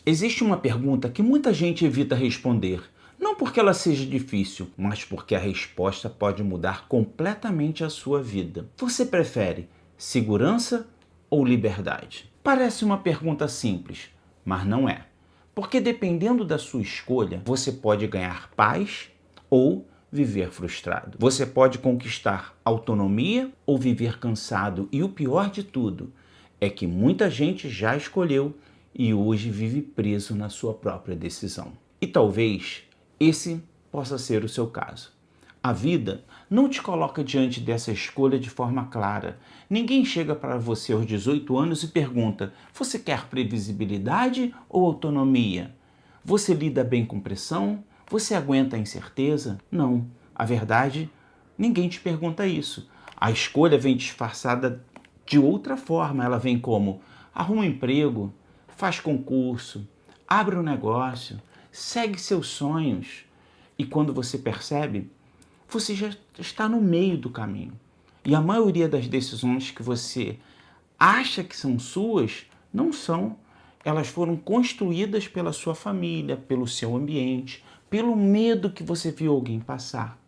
Existe uma pergunta que muita gente evita responder, não porque ela seja difícil, mas porque a resposta pode mudar completamente a sua vida. Você prefere segurança ou liberdade? Parece uma pergunta simples, mas não é. Porque dependendo da sua escolha, você pode ganhar paz ou viver frustrado. Você pode conquistar autonomia ou viver cansado. E o pior de tudo é que muita gente já escolheu e hoje vive preso na sua própria decisão. E talvez esse possa ser o seu caso. A vida não te coloca diante dessa escolha de forma clara. Ninguém chega para você aos 18 anos e pergunta: você quer previsibilidade ou autonomia? Você lida bem com pressão? Você aguenta a incerteza? Não. A verdade, ninguém te pergunta isso. A escolha vem disfarçada de outra forma. Ela vem como: arruma um emprego, faz concurso, abre um negócio, segue seus sonhos. E quando você percebe, você já está no meio do caminho. E a maioria das decisões que você acha que são suas, não são. Elas foram construídas pela sua família, pelo seu ambiente, pelo medo que você viu alguém passar.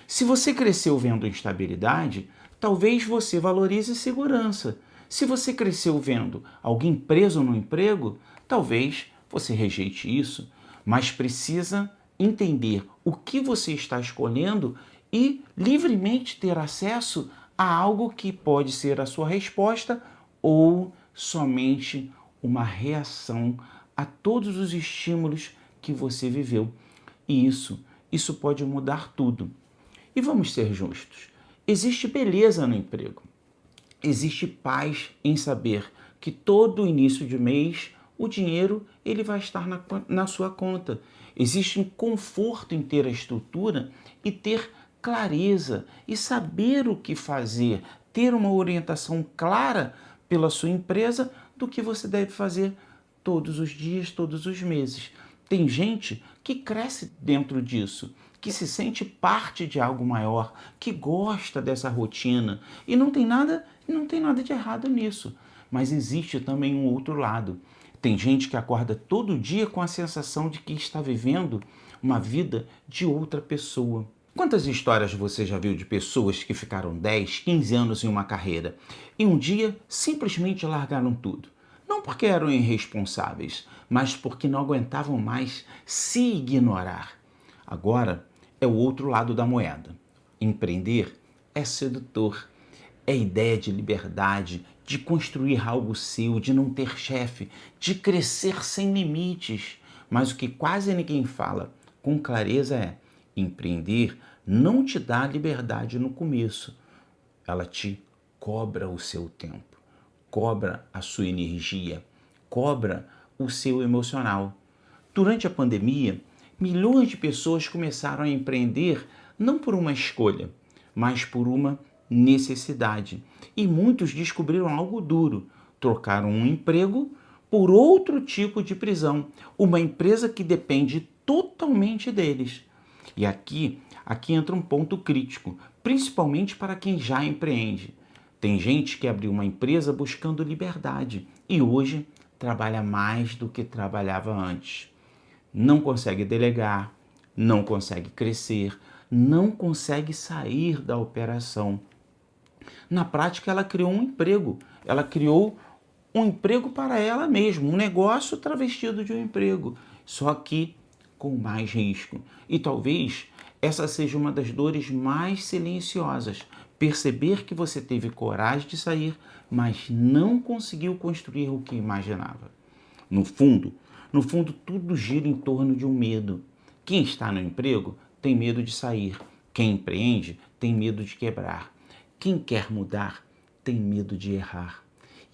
Se você cresceu vendo instabilidade, talvez você valorize segurança. Se você cresceu vendo alguém preso no emprego, talvez você rejeite isso, mas precisa entender o que você está escolhendo e livremente ter acesso a algo que pode ser a sua resposta ou somente uma reação a todos os estímulos que você viveu. E isso pode mudar tudo. E vamos ser justos. Existe beleza no emprego. Existe paz em saber que todo início de mês o dinheiro ele vai estar na sua conta. Existe um conforto em ter a estrutura e ter clareza e saber o que fazer, ter uma orientação clara pela sua empresa do que você deve fazer todos os dias, todos os meses. Tem gente que cresce dentro disso, que se sente parte de algo maior, que gosta dessa rotina e não tem nada de errado nisso. Mas existe também um outro lado. Tem gente que acorda todo dia com a sensação de que está vivendo uma vida de outra pessoa. Quantas histórias você já viu de pessoas que ficaram 10, 15 anos em uma carreira e um dia simplesmente largaram tudo? Não porque eram irresponsáveis, mas porque não aguentavam mais se ignorar. Agora é o outro lado da moeda. Empreender é sedutor. É ideia de liberdade, de construir algo seu, de não ter chefe, de crescer sem limites. Mas o que quase ninguém fala com clareza é: empreender não te dá liberdade no começo. Ela te cobra o seu tempo, cobra a sua energia, cobra o seu emocional. Durante a pandemia, milhões de pessoas começaram a empreender não por uma escolha, mas por uma necessidade. E muitos descobriram algo duro, trocaram um emprego por outro tipo de prisão, uma empresa que depende totalmente deles. E aqui entra um ponto crítico, principalmente para quem já empreende. Tem gente que abriu uma empresa buscando liberdade e hoje trabalha mais do que trabalhava antes. Não consegue delegar, não consegue crescer, não consegue sair da operação. Na prática, ela criou um emprego. Ela criou um emprego para ela mesma, um negócio travestido de um emprego, só que com mais risco. E talvez essa seja uma das dores mais silenciosas. Perceber que você teve coragem de sair, mas não conseguiu construir o que imaginava. No fundo, tudo gira em torno de um medo. Quem está no emprego tem medo de sair. Quem empreende tem medo de quebrar. Quem quer mudar tem medo de errar.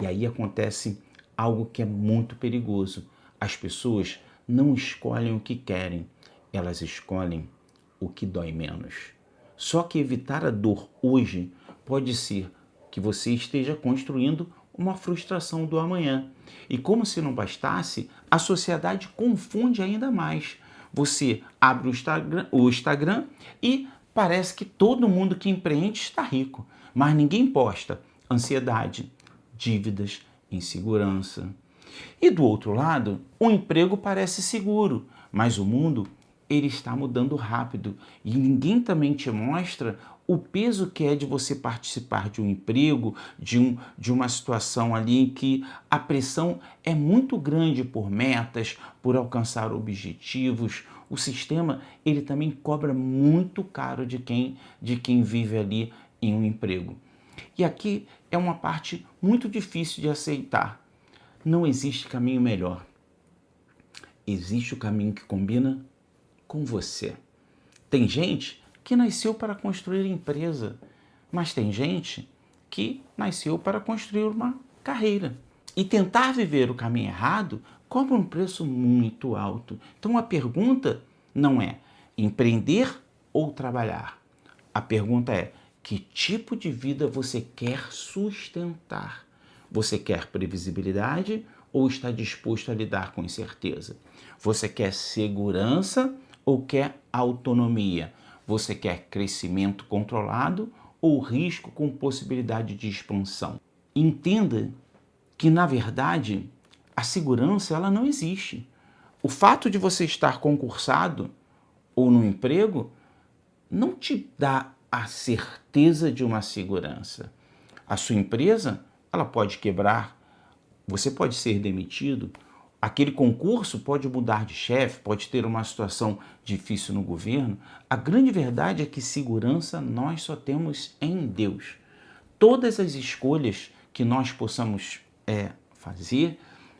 E aí acontece algo que é muito perigoso. As pessoas não escolhem o que querem, elas escolhem o que dói menos. Só que evitar a dor hoje pode ser que você esteja construindo uma frustração do amanhã. E como se não bastasse, a sociedade confunde ainda mais. Você abre o Instagram e parece que todo mundo que empreende está rico, mas ninguém posta ansiedade, dívidas, insegurança. E do outro lado, o emprego parece seguro, mas o mundo ele está mudando rápido e ninguém também te mostra o peso que é de você participar de um emprego, de uma situação ali em que a pressão é muito grande por metas, por alcançar objetivos. O sistema ele também cobra muito caro de quem vive ali em um emprego. E aqui é uma parte muito difícil de aceitar. Não existe caminho melhor. Existe o caminho que combina com você. Tem gente que nasceu para construir empresa, mas tem gente que nasceu para construir uma carreira. E tentar viver o caminho errado cobra um preço muito alto. Então a pergunta não é empreender ou trabalhar. A pergunta é: que tipo de vida você quer sustentar? Você quer previsibilidade ou está disposto a lidar com incerteza? Você quer segurança ou quer autonomia? Você quer crescimento controlado ou risco com possibilidade de expansão? Entenda que, na verdade, a segurança ela não existe. O fato de você estar concursado ou no emprego não te dá a certeza de uma segurança. A sua empresa, ela pode quebrar, você pode ser demitido, aquele concurso pode mudar de chefe, pode ter uma situação difícil no governo. A grande verdade é que segurança nós só temos em Deus. Todas as escolhas que nós possamos fazer,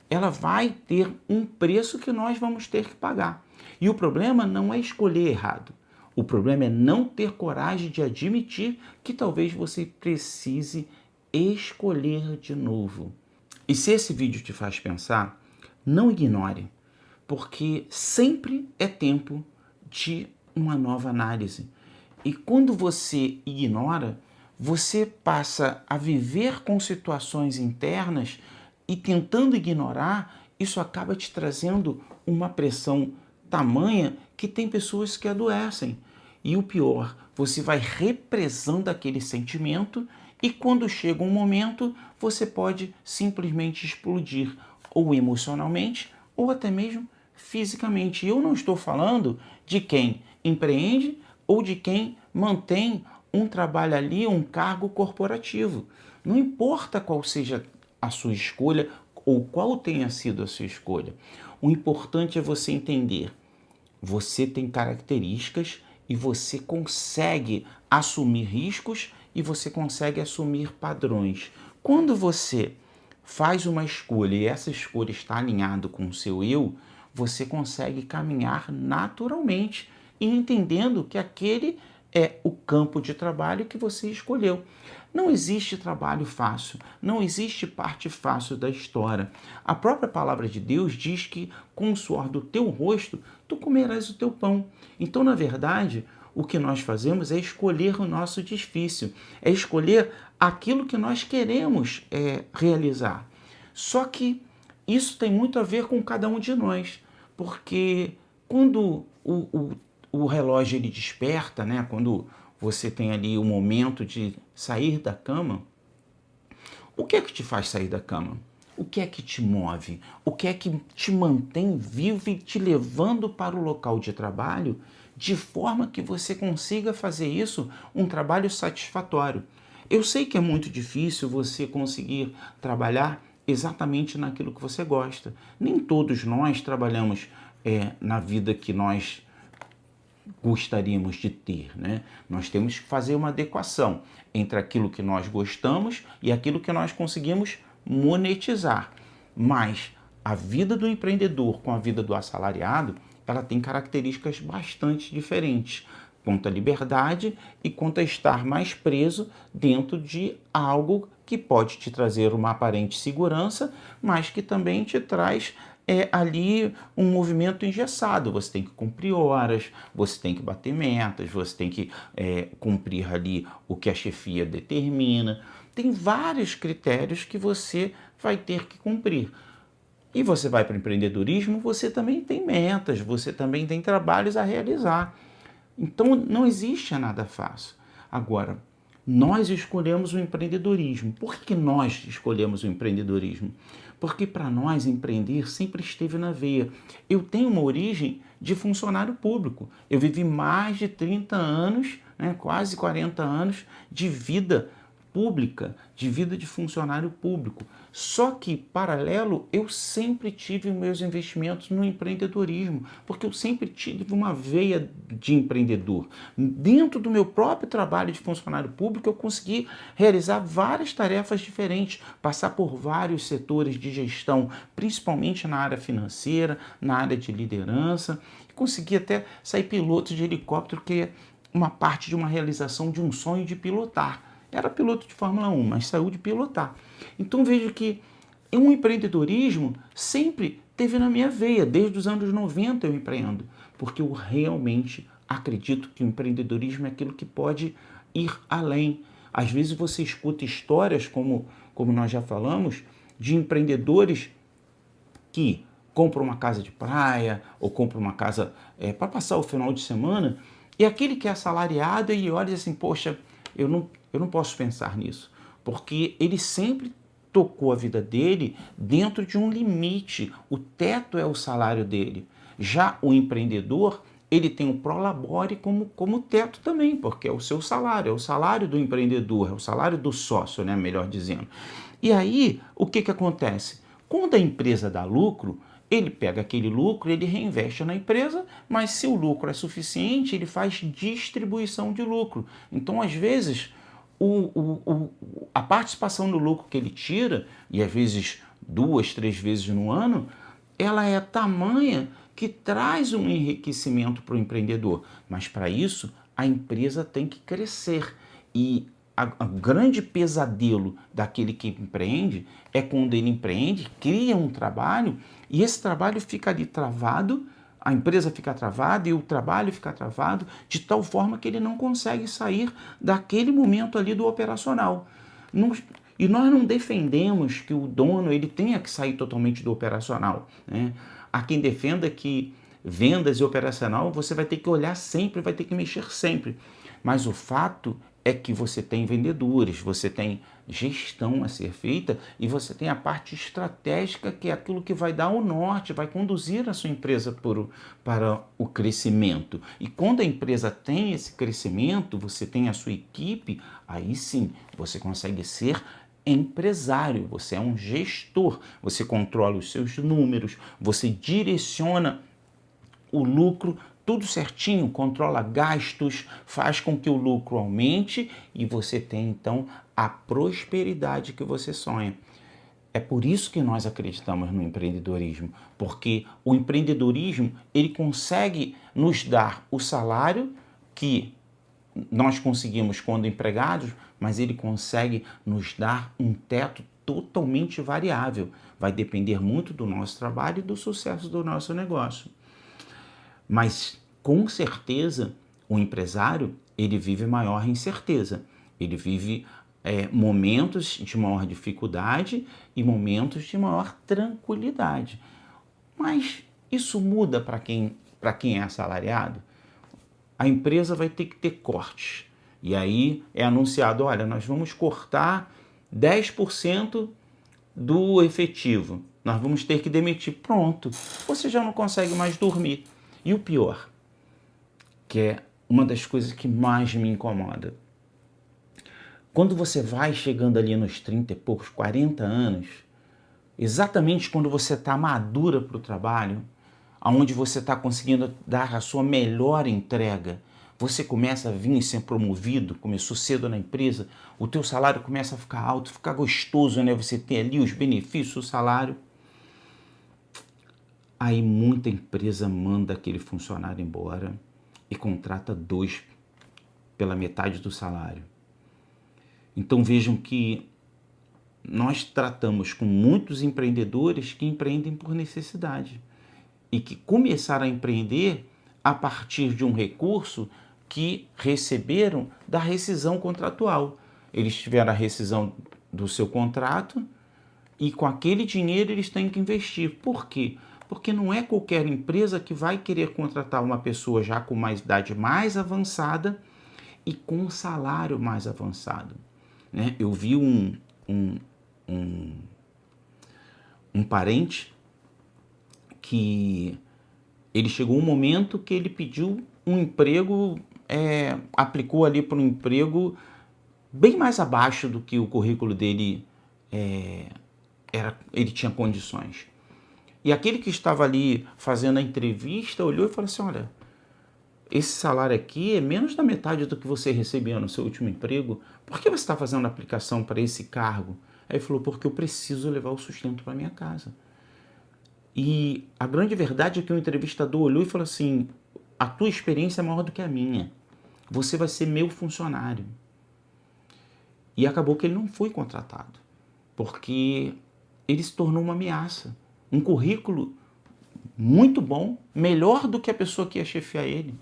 ela vai ter um preço que nós vamos ter que pagar. E o problema não é escolher errado. O problema é não ter coragem de admitir que talvez você precise escolher de novo. E se esse vídeo te faz pensar, não ignore, porque sempre é tempo de uma nova análise. E quando você ignora, você passa a viver com situações internas e tentando ignorar, isso acaba te trazendo uma pressão tamanha que tem pessoas que adoecem. E o pior, você vai represando aquele sentimento e quando chega um momento, você pode simplesmente explodir, ou emocionalmente, ou até mesmo fisicamente. E eu não estou falando de quem empreende ou de quem mantém um trabalho ali, um cargo corporativo. Não importa qual seja a sua escolha ou qual tenha sido a sua escolha. O importante é você entender. Você tem características e você consegue assumir riscos e você consegue assumir padrões. Quando você faz uma escolha e essa escolha está alinhada com o seu eu, você consegue caminhar naturalmente e entendendo que aquele é o campo de trabalho que você escolheu. Não existe trabalho fácil, não existe parte fácil da história. A própria palavra de Deus diz que com o suor do teu rosto tu comerás o teu pão. Então, na verdade, o que nós fazemos é escolher o nosso difícil, é escolher aquilo que nós queremos realizar. Só que isso tem muito a ver com cada um de nós, porque quando o relógio ele desperta, né? Quando você tem ali o momento de sair da cama, o que é que te faz sair da cama? O que é que te move? O que é que te mantém vivo e te levando para o local de trabalho de forma que você consiga fazer isso um trabalho satisfatório? Eu sei que é muito difícil você conseguir trabalhar exatamente naquilo que você gosta. Nem todos nós trabalhamos na vida que nós gostaríamos de ter, né? Nós temos que fazer uma adequação entre aquilo que nós gostamos e aquilo que nós conseguimos monetizar. Mas a vida do empreendedor com a vida do assalariado, ela tem características bastante diferentes quanto à liberdade e quanto a estar mais preso dentro de algo que pode te trazer uma aparente segurança, mas que também te traz ali um movimento engessado. Você tem que cumprir horas, você tem que bater metas, você tem que cumprir ali o que a chefia determina. Tem vários critérios que você vai ter que cumprir. E você vai para o empreendedorismo, você também tem metas, você também tem trabalhos a realizar. Então não existe nada fácil. Agora, nós escolhemos o empreendedorismo. Por que nós escolhemos o empreendedorismo? Porque para nós empreender sempre esteve na veia. Eu tenho uma origem de funcionário público. Eu vivi mais de 30 anos, quase 40 anos de vida pública, de vida de funcionário público. Só que, paralelo, eu sempre tive meus investimentos no empreendedorismo, porque eu sempre tive uma veia de empreendedor. Dentro do meu próprio trabalho de funcionário público, eu consegui realizar várias tarefas diferentes, passar por vários setores de gestão, principalmente na área financeira, na área de liderança, e consegui até sair piloto de helicóptero, que é uma parte de uma realização de um sonho de pilotar. Era piloto de Fórmula 1, mas saiu de pilotar. Então vejo que um empreendedorismo sempre teve na minha veia. Desde os anos 90 eu empreendo, porque eu realmente acredito que o empreendedorismo é aquilo que pode ir além. Às vezes você escuta histórias, como nós já falamos, de empreendedores que compram uma casa de praia ou compram uma casa para passar o final de semana, e aquele que é assalariado, ele olha e diz assim, poxa, eu não posso pensar nisso, porque ele sempre tocou a vida dele dentro de um limite, o teto é o salário dele. Já o empreendedor, ele tem o prolabore como teto também, porque é o seu salário, é o salário do empreendedor, é o salário do sócio, melhor dizendo. E aí, o que acontece? Quando a empresa dá lucro, ele pega aquele lucro, ele reinveste na empresa, mas se o lucro é suficiente, ele faz distribuição de lucro. Então, às vezes, a participação no lucro que ele tira, e às vezes 2, 3 vezes no ano, ela é tamanha que traz um enriquecimento para o empreendedor. Mas para isso, a empresa tem que crescer. E o grande pesadelo daquele que empreende é quando ele empreende, cria um trabalho e esse trabalho fica ali travado, a empresa fica travada e o trabalho fica travado de tal forma que ele não consegue sair daquele momento ali do operacional. E nós não defendemos que o dono ele tenha que sair totalmente do operacional, Há quem defenda que vendas e operacional você vai ter que olhar sempre, vai ter que mexer sempre. Mas o fato é que você tem vendedores, você tem gestão a ser feita e você tem a parte estratégica, que é aquilo que vai dar o norte, vai conduzir a sua empresa para o crescimento. E quando a empresa tem esse crescimento, você tem a sua equipe, aí sim você consegue ser empresário, você é um gestor, você controla os seus números, você direciona o lucro, tudo certinho, controla gastos, faz com que o lucro aumente e você tem então a prosperidade que você sonha. É por isso que nós acreditamos no empreendedorismo, porque o empreendedorismo ele consegue nos dar o salário que nós conseguimos quando empregados, mas ele consegue nos dar um teto totalmente variável. Vai depender muito do nosso trabalho e do sucesso do nosso negócio. Mas, com certeza, o empresário, ele vive maior incerteza. Ele vive momentos de maior dificuldade e momentos de maior tranquilidade. Mas isso muda para quem é assalariado? A empresa vai ter que ter cortes. E aí é anunciado, olha, nós vamos cortar 10% do efetivo. Nós vamos ter que demitir. Pronto, você já não consegue mais dormir. E o pior, que é uma das coisas que mais me incomoda. Quando você vai chegando ali nos 30 e poucos, 40 anos, exatamente quando você está madura para o trabalho, onde você está conseguindo dar a sua melhor entrega, você começa a vir ser promovido, começou cedo na empresa, o teu salário começa a ficar alto, ficar gostoso, Você tem ali os benefícios, o salário. Aí muita empresa manda aquele funcionário embora e contrata 2 pela metade do salário. Então vejam que nós tratamos com muitos empreendedores que empreendem por necessidade e que começaram a empreender a partir de um recurso que receberam da rescisão contratual. Eles tiveram a rescisão do seu contrato e com aquele dinheiro eles têm que investir. Por quê? Porque não é qualquer empresa que vai querer contratar uma pessoa já com uma idade mais avançada e com um salário mais avançado, né? Eu vi um parente que ele chegou um momento que ele pediu um emprego, aplicou ali para um emprego bem mais abaixo do que o currículo dele ele tinha condições. E aquele que estava ali fazendo a entrevista olhou e falou assim: olha, esse salário aqui é menos da metade do que você recebia no seu último emprego. Por que você está fazendo a aplicação para esse cargo? Aí ele falou: porque eu preciso levar o sustento para minha casa. E a grande verdade é que o entrevistador olhou e falou assim: a tua experiência é maior do que a minha. Você vai ser meu funcionário. E acabou que ele não foi contratado, porque ele se tornou uma ameaça. Um currículo muito bom, melhor do que a pessoa que ia chefiar ele.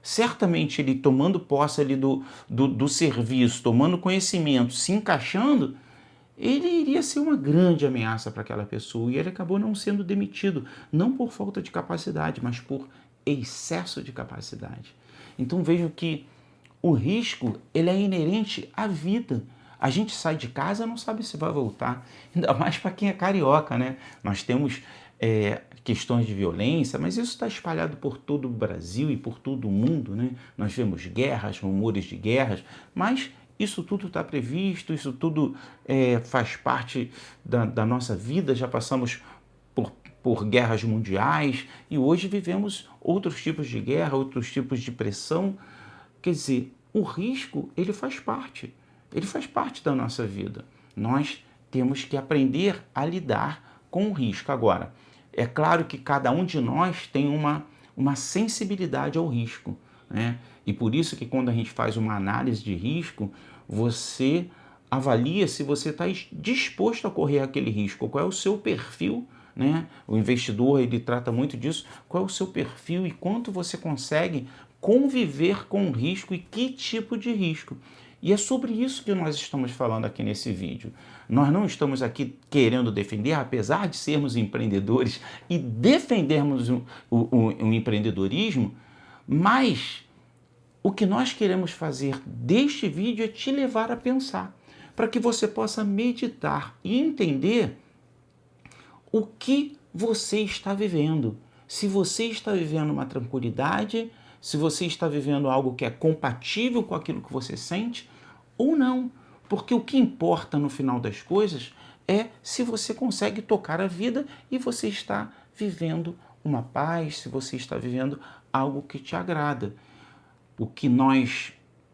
Certamente ele tomando posse ali do serviço, tomando conhecimento, se encaixando, ele iria ser uma grande ameaça para aquela pessoa, e ele acabou não sendo demitido, não por falta de capacidade, mas por excesso de capacidade. Então vejam que o risco ele é inerente à vida. A gente sai de casa e não sabe se vai voltar, ainda mais para quem é carioca, né? Nós temos questões de violência, mas isso está espalhado por todo o Brasil e por todo o mundo, né? Nós vemos guerras, rumores de guerras, mas isso tudo está previsto, isso tudo faz parte da nossa vida. Já passamos por guerras mundiais e hoje vivemos outros tipos de guerra, outros tipos de pressão. Quer dizer, o risco ele faz parte da nossa vida. Nós temos que aprender a lidar com o risco. Agora, é claro que cada um de nós tem uma sensibilidade ao risco, né? E por isso que quando a gente faz uma análise de risco, você avalia se você está disposto a correr aquele risco, qual é o seu perfil, né? O investidor ele trata muito disso, qual é o seu perfil e quanto você consegue conviver com o risco e que tipo de risco. E é sobre isso que nós estamos falando aqui nesse vídeo. Nós não estamos aqui querendo defender, apesar de sermos empreendedores e defendermos o empreendedorismo, mas o que nós queremos fazer deste vídeo é te levar a pensar, para que você possa meditar e entender o que você está vivendo. Se você está vivendo uma tranquilidade, se você está vivendo algo que é compatível com aquilo que você sente ou não. Porque o que importa no final das coisas é se você consegue tocar a vida e você está vivendo uma paz, se você está vivendo algo que te agrada. O que nós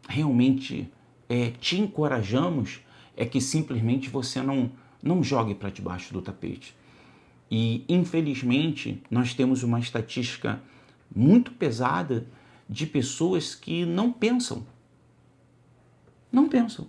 realmente te encorajamos é que simplesmente você não jogue para debaixo do tapete. E, infelizmente, nós temos uma estatística muito pesada de pessoas que não pensam. Não pensam.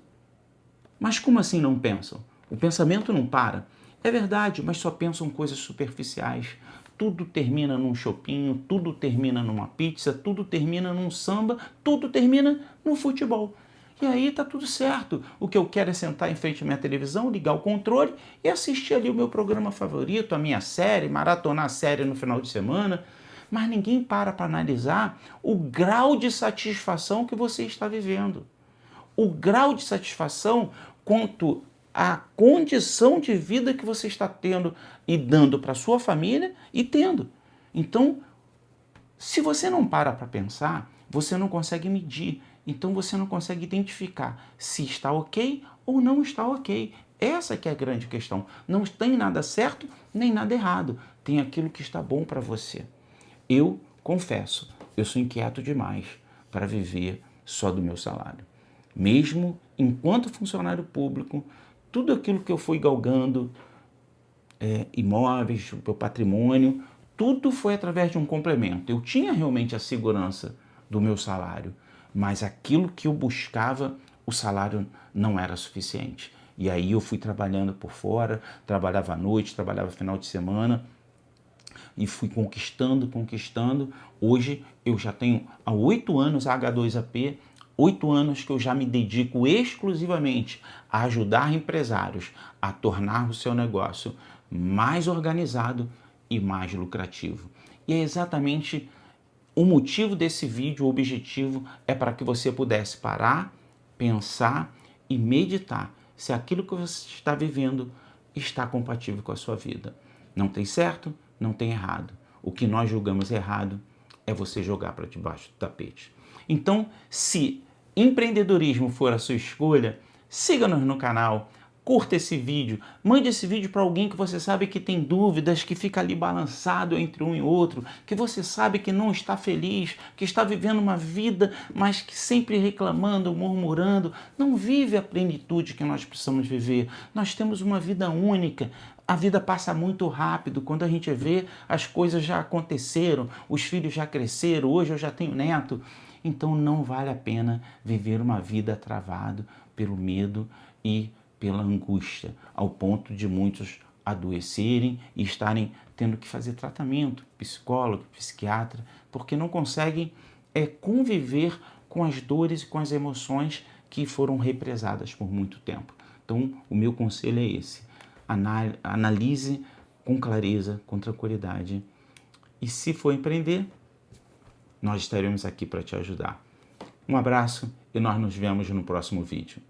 Mas como assim não pensam? O pensamento não para. É verdade, mas só pensam coisas superficiais. Tudo termina num chopinho, tudo termina numa pizza, tudo termina num samba, tudo termina no futebol. E aí tá tudo certo. O que eu quero é sentar em frente à minha televisão, ligar o controle e assistir ali o meu programa favorito, a minha série, maratonar a série no final de semana. Mas ninguém para analisar o grau de satisfação que você está vivendo. O grau de satisfação quanto à condição de vida que você está tendo e dando para a sua família e tendo. Então, se você não para pensar, você não consegue medir. Então você não consegue identificar se está ok ou não está ok. Essa que é a grande questão. Não tem nada certo nem nada errado. Tem aquilo que está bom para você. Eu confesso, eu sou inquieto demais para viver só do meu salário. Mesmo enquanto funcionário público, tudo aquilo que eu fui galgando, imóveis, o meu patrimônio, tudo foi através de um complemento. Eu tinha realmente a segurança do meu salário, mas aquilo que eu buscava, o salário não era suficiente. E aí eu fui trabalhando por fora, trabalhava à noite, trabalhava final de semana, e fui conquistando. Hoje eu já tenho há 8 anos a H2AP, 8 anos que eu já me dedico exclusivamente a ajudar empresários a tornar o seu negócio mais organizado e mais lucrativo. E é exatamente o motivo desse vídeo, o objetivo é para que você pudesse parar, pensar e meditar se aquilo que você está vivendo está compatível com a sua vida. Não tem certo, não tem errado. O que nós julgamos errado é você jogar para debaixo do tapete. Então, se empreendedorismo for a sua escolha, siga-nos no canal, curta esse vídeo, mande esse vídeo para alguém que você sabe que tem dúvidas, que fica ali balançado entre um e outro, que você sabe que não está feliz, que está vivendo uma vida, mas que sempre reclamando, murmurando, não vive a plenitude que nós precisamos viver. Nós temos uma vida única. A vida passa muito rápido, quando a gente vê, as coisas já aconteceram, os filhos já cresceram, hoje eu já tenho neto. Então não vale a pena viver uma vida travado pelo medo e pela angústia, ao ponto de muitos adoecerem e estarem tendo que fazer tratamento, psicólogo, psiquiatra, porque não conseguem conviver com as dores e com as emoções que foram represadas por muito tempo. Então, o meu conselho é esse: analise com clareza, com tranquilidade, e se for empreender, nós estaremos aqui para te ajudar. Um abraço e nós nos vemos no próximo vídeo.